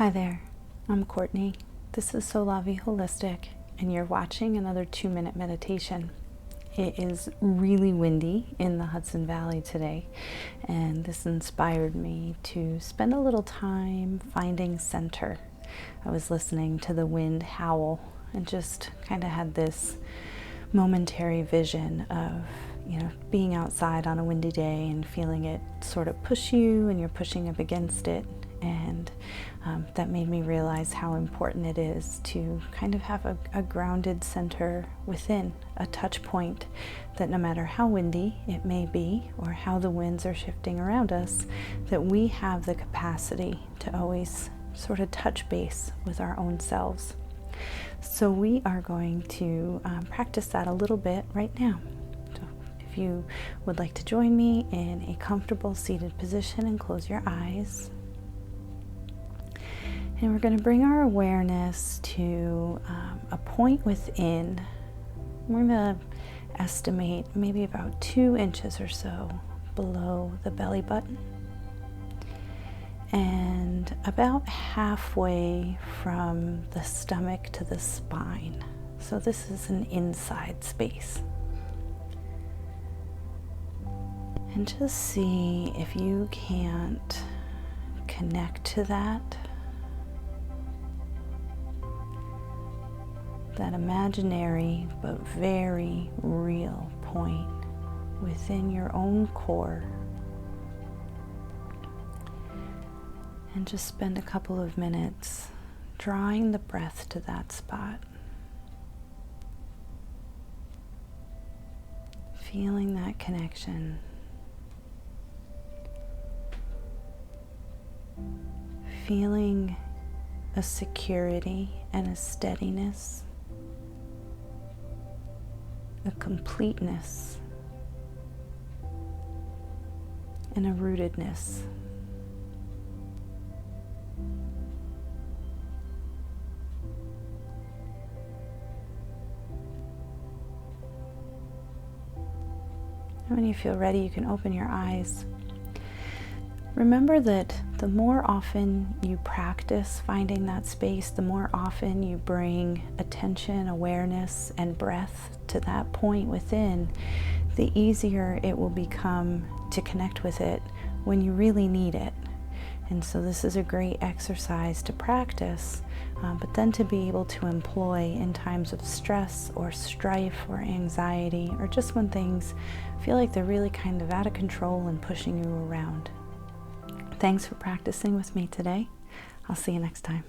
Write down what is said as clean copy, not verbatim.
Hi there, I'm Courtney. This is Solavi Holistic, and you're watching another 2-minute meditation. It is really windy in the Hudson Valley today, and this inspired me to spend a little time finding center. I was listening to the wind howl and just kind of had this momentary vision of being outside on a windy day and feeling it sort of push you and you're pushing up against it. And that made me realize how important it is to kind of have a grounded center within, a touch point that no matter how windy it may be or how the winds are shifting around us, that we have the capacity to always sort of touch base with our own selves. So we are going to practice that a little bit right now. So if you would like to join me in a comfortable seated position and close your eyes. And we're going to bring our awareness to a point within. We're going to estimate maybe about 2 inches or so below the belly button and about halfway from the stomach to the spine. So this is an inside space. And just see if you can't connect to that imaginary but very real point within your own core, and just spend a couple of minutes drawing the breath to that spot, feeling that connection, feeling a security and a steadiness, a completeness, and a rootedness. And when you feel ready, you can open your eyes. Remember that the more often you practice finding that space, the more often you bring attention, awareness, and breath to that point within, the easier it will become to connect with it when you really need it. And so this is a great exercise to practice, but then to be able to employ in times of stress or strife or anxiety, or just when things feel like they're really kind of out of control and pushing you around. Thanks for practicing with me today. I'll see you next time.